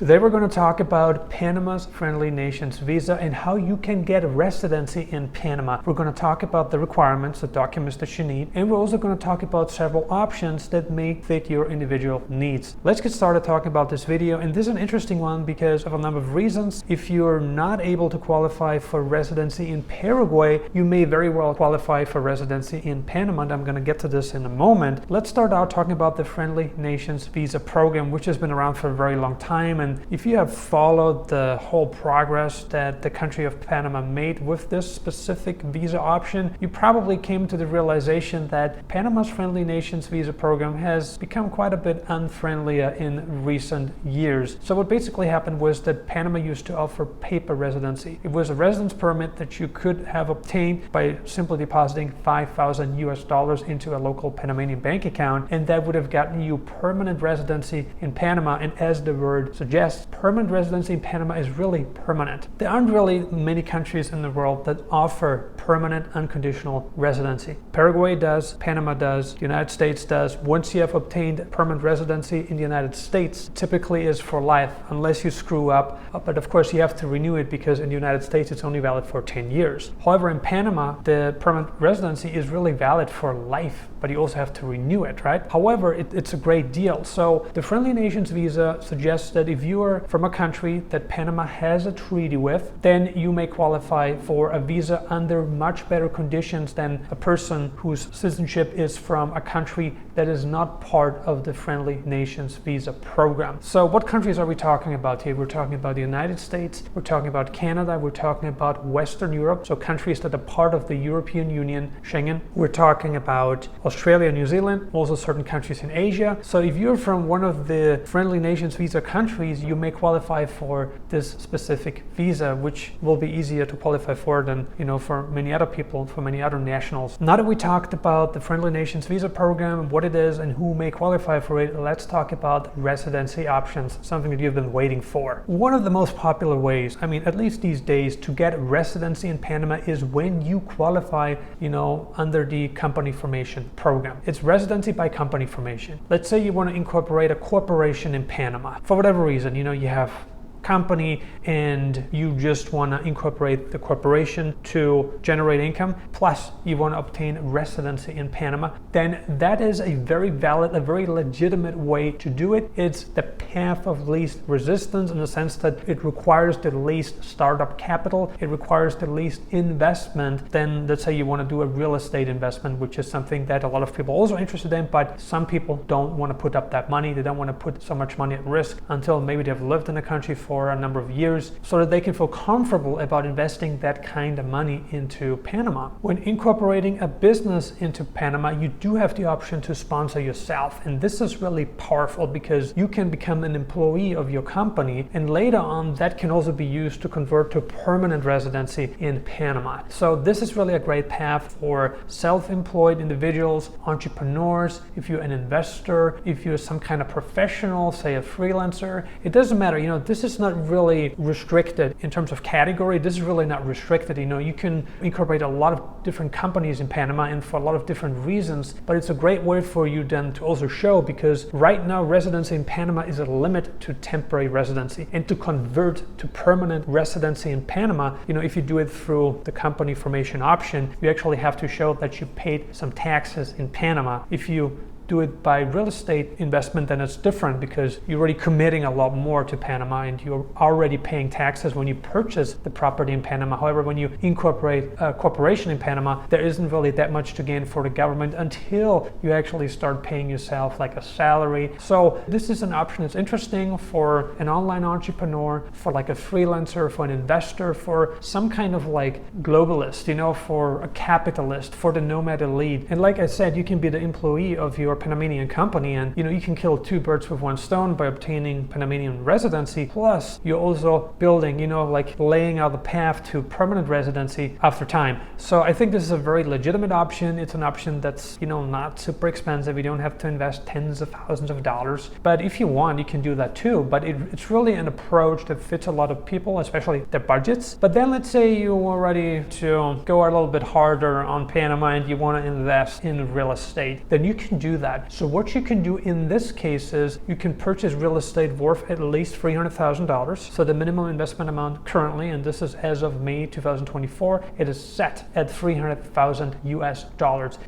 Today we're going to talk about Panama's Friendly Nations visa and how you can get residency in Panama. We're going to talk about the requirements, the documents that you need, and we're also going to talk about several options that may fit your individual needs. Let's get started talking about this video, and this is an interesting one because of a number of reasons. If you're not able to qualify for residency in Paraguay, you may very well qualify for residency in Panama, and I'm going to get to this in a moment. Let's start out talking about the Friendly Nations visa program, which has been around for a very long time. And if you have followed the whole progress that the country of Panama made with this specific visa option, you probably came to the realization that Panama's Friendly Nations visa program has become quite a bit unfriendlier in recent years. So what basically happened was that Panama used to offer paper residency. It was a residence permit that you could have obtained by simply depositing $5,000 into a local Panamanian bank account, and that would have gotten you permanent residency in Panama. And as the word suggests, permanent residency in Panama is really permanent. There aren't really many countries in the world that offer permanent unconditional residency. Paraguay does, Panama does, the United States does. Once you have obtained permanent residency in the United States, typically is for life unless you screw up. But of course you have to renew it because in the United States it's only valid for 10 years. However, in Panama, the permanent residency is really valid for life, but you also have to renew it, right? However, it's a great deal. So the Friendly Nations visa suggests that if you are from a country that Panama has a treaty with, then you may qualify for a visa under much better conditions than a person whose citizenship is from a country that is not part of the Friendly Nations visa program. So what countries are we talking about here? We're talking about the United States, we're talking about Canada, we're talking about Western Europe, so countries that are part of the European Union, Schengen. We're talking about Australia, New Zealand, also certain countries in Asia. So if you're from one of the Friendly Nations visa countries, you may qualify for this specific visa, which will be easier to qualify for than, for many other people, for many other nationals. Now that we talked about the Friendly Nations visa program, what it is and who may qualify for it, let's talk about residency options, something that you've been waiting for. One of the most popular ways, at least these days, to get residency in Panama is when you qualify, under the company formation program. It's residency by company formation. Let's say you want to incorporate a corporation in Panama. For whatever reason, you have company and you just want to incorporate the corporation to generate income, plus you want to obtain residency in Panama, then that is a very valid, a very legitimate way to do it. It's the path of least resistance in the sense that it requires the least startup capital, it requires the least investment than, let's say, you want to do a real estate investment, which is something that a lot of people are also interested in, but some people don't want to put up that money. They don't want to put so much money at risk until maybe they've lived in the country for a number of years so that they can feel comfortable about investing that kind of money into Panama. When incorporating a business into Panama, you do have the option to sponsor yourself, and this is really powerful because you can become an employee of your company, and later on that can also be used to convert to permanent residency in Panama. So this is really a great path for self-employed individuals, entrepreneurs, if you're an investor, if you're some kind of professional, say a freelancer. It doesn't matter, this is not really restricted in terms of category. This is really not restricted. You can incorporate a lot of different companies in Panama and for a lot of different reasons, but it's a great way for you then to also show, because right now residency in Panama is a limit to temporary residency, and to convert to permanent residency in Panama, if you do it through the company formation option, you actually have to show that you paid some taxes in Panama. If you do it by real estate investment, then it's different because you're already committing a lot more to Panama and you're already paying taxes when you purchase the property in Panama. However, when you incorporate a corporation in Panama, there isn't really that much to gain for the government until you actually start paying yourself like a salary. So this is an option that's interesting for an online entrepreneur, for like a freelancer, for an investor, for some kind of like globalist, for a capitalist, for the Nomad Elite. And like I said, you can be the employee of your Panamanian company, and you can kill two birds with one stone by obtaining Panamanian residency, plus you're also building, like laying out the path to permanent residency after time. So I think this is a very legitimate option. It's an option that's not super expensive. You don't have to invest tens of thousands of dollars, but if you want, you can do that too. But it's really an approach that fits a lot of people, especially their budgets. But then let's say you are ready to go a little bit harder on Panama and you want to invest in real estate, then you can do that. So what you can do in this case is you can purchase real estate worth at least $300,000. So the minimum investment amount currently, and this is as of May 2024, it is set at $300,000 US.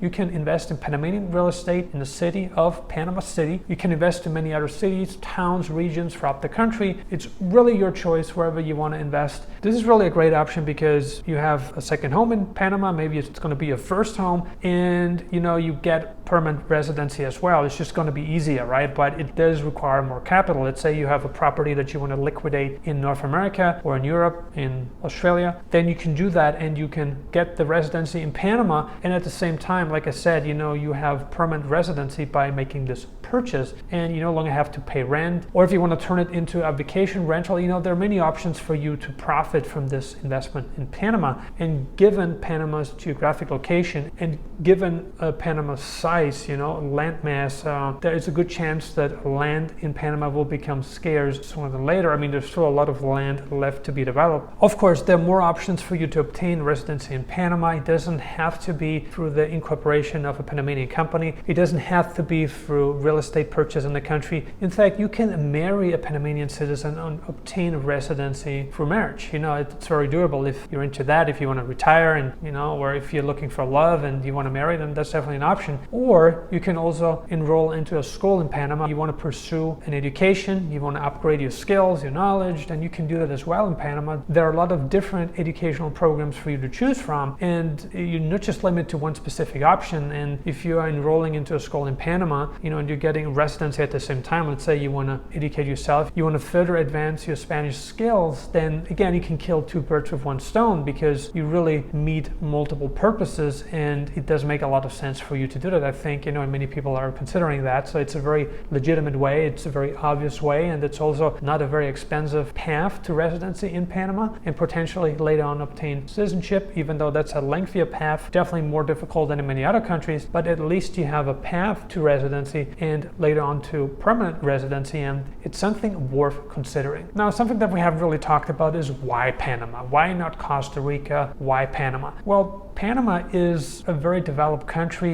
You can invest in Panamanian real estate in the city of Panama City. You can invest in many other cities, towns, regions throughout the country. It's really your choice wherever you want to invest. This is really a great option because you have a second home in Panama. Maybe it's going to be your first home, and you get permanent residency as well. It's just going to be easier, right? But it does require more capital. Let's say you have a property that you want to liquidate in North America or in Europe, in Australia, then you can do that and you can get the residency in Panama. And at the same time, like I said, you have permanent residency by making this purchase, and you no longer have to pay rent. Or if you want to turn it into a vacation rental, there are many options for you to profit from this investment in Panama. And given Panama's geographic location and given Panama's size, land mass, there is a good chance that land in Panama will become scarce sooner than later. I mean, there's still a lot of land left to be developed. Of course, there are more options for you to obtain residency in Panama. It doesn't have to be through the incorporation of a Panamanian company. It doesn't have to be through real estate purchase in the country. In fact, you can marry a Panamanian citizen and obtain residency through marriage. It's very doable if you're into that. If you want to retire and, or if you're looking for love and you want to marry, then that's definitely an option. Or you can also enroll into a school in Panama. You want to pursue an education, you want to upgrade your skills, your knowledge, then you can do that as well in Panama. There are a lot of different educational programs for you to choose from, and you're not just limited to one specific option. And if you are enrolling into a school in Panama, and you're getting residency at the same time, let's say you want to educate yourself, you want to further advance your Spanish skills, then again, you can kill two birds with one stone because you really meet multiple purposes, and it does make a lot of sense for you to do that. I think, many people are considering that. So it's a very legitimate way, it's a very obvious way, and it's also not a very expensive path to residency in Panama, and potentially later on obtain citizenship, even though that's a lengthier path, definitely more difficult than in many other countries, but at least you have a path to residency and later on to permanent residency, and it's something worth considering. Now, something that we haven't really talked about is why Panama? Why not Costa Rica? Why Panama? Well, Panama is a very developed country,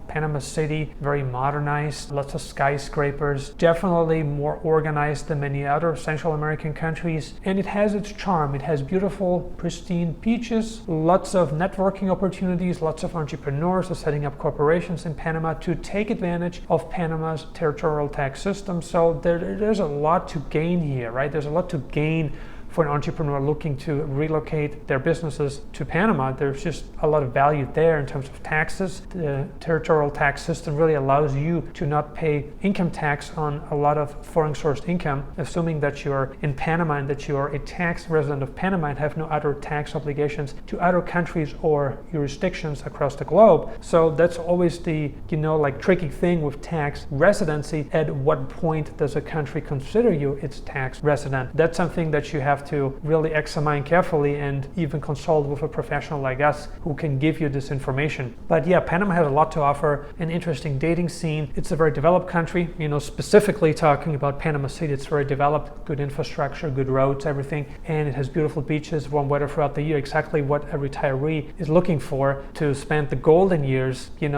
Panama City, very modernized, lots of skyscrapers, definitely more organized than many other Central American countries, and it has its charm. It has beautiful, pristine beaches, lots of networking opportunities, lots of entrepreneurs are setting up corporations in Panama to take advantage of Panama's territorial tax system. So there's a lot to gain here, right? There's a lot to gain for an entrepreneur looking to relocate their businesses to Panama. There's just a lot of value there in terms of taxes. The territorial tax system really allows you to not pay income tax on a lot of foreign sourced income, assuming that you're in Panama and that you are a tax resident of Panama and have no other tax obligations to other countries or jurisdictions across the globe. So that's always the, tricky thing with tax residency. At what point does a country consider you its tax resident? That's something that you have to really examine carefully and even consult with a professional like us who can give you this information. But yeah, Panama has a lot to offer, an interesting dating scene. It's a very developed country, specifically talking about Panama City, it's very developed, good infrastructure, good roads, everything, and it has beautiful beaches, warm weather throughout the year, exactly what a retiree is looking for to spend the golden years, in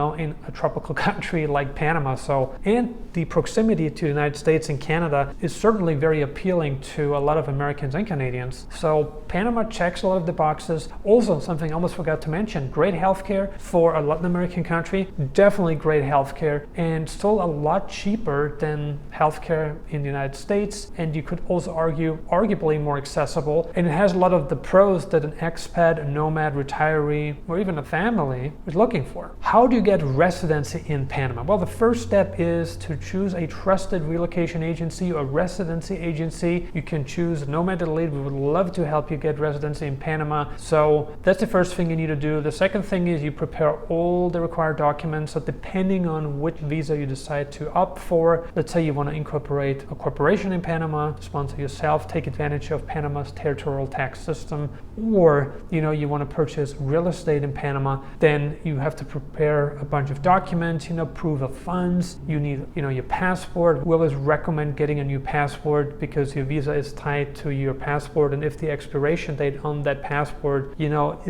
a tropical country like Panama. So, and the proximity to the United States and Canada is certainly very appealing to a lot of Americans and Canadians. So Panama checks a lot of the boxes. Also, something I almost forgot to mention, great healthcare for a Latin American country, definitely great healthcare, and still a lot cheaper than healthcare in the United States, and you could also argue arguably more accessible, and it has a lot of the pros that an expat, a nomad, retiree, or even a family is looking for. How do you get residency in Panama? Well, the first step is to choose a trusted relocation agency or residency agency. You can choose Nomad Elite. We would love to help you get residency in Panama. So that's the first thing you need to do. The second thing is you prepare all the required documents. So depending on which visa you decide to opt for, let's say you want to incorporate a corporation in Panama, sponsor yourself, take advantage of Panama's territorial tax system, or you want to purchase real estate in Panama, then you have to prepare a bunch of documents, proof of funds. You need your passport. We always recommend getting a new passport because your visa is tied to your passport passport, and if the expiration date on that passport,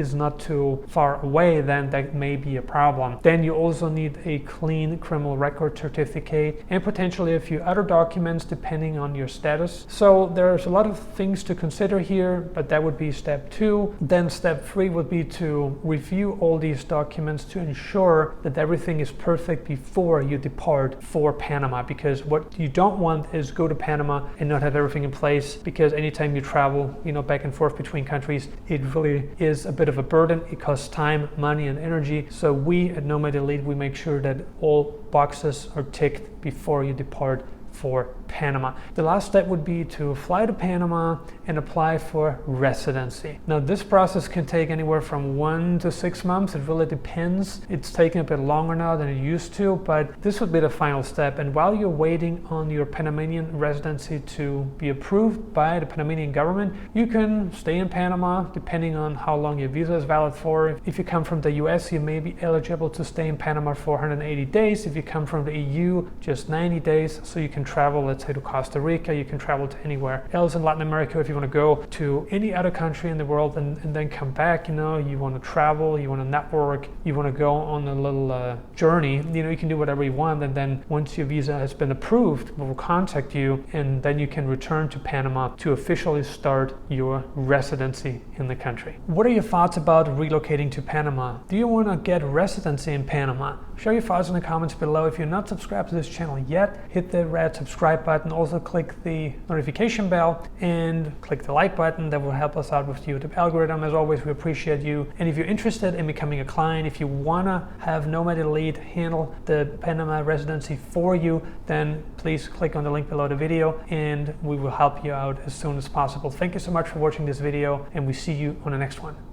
is not too far away, then that may be a problem. Then you also need a clean criminal record certificate and potentially a few other documents depending on your status. So there's a lot of things to consider here, but that would be step 2. Then step 3 would be to review all these documents to ensure that everything is perfect before you depart for Panama, because what you don't want is go to Panama and not have everything in place, because anytime you travel, back and forth between countries, it really is a bit of a burden. It costs time, money, and energy. So we at Nomad Elite, we make sure that all boxes are ticked before you depart for Panama. The last step would be to fly to Panama and apply for residency. Now this process can take anywhere from 1 to 6 months. It really depends. It's taking a bit longer now than it used to, but this would be the final step. And while you're waiting on your Panamanian residency to be approved by the Panamanian government, you can stay in Panama depending on how long your visa is valid for. If you come from the US, you may be eligible to stay in Panama for 180 days. If you come from the EU, just 90 days. So you can travel, let's say, to Costa Rica. You can travel to anywhere else in Latin America if you want to go to any other country in the world and then come back. You want to travel, you want to network, you want to go on a little journey. You can do whatever you want, and then once your visa has been approved, we'll contact you, and then you can return to Panama to officially start your residency in the country. What are your thoughts about relocating to Panama? Do you want to get residency in Panama? Share your thoughts in the comments below. If you're not subscribed to this channel yet, hit the red subscribe button. Also click the notification bell and click the like button. That will help us out with the YouTube algorithm. As always, we appreciate you. And if you're interested in becoming a client, if you want to have Nomad Elite handle the Panama residency for you, then please click on the link below the video and we will help you out as soon as possible. Thank you so much for watching this video, and we see you on the next one.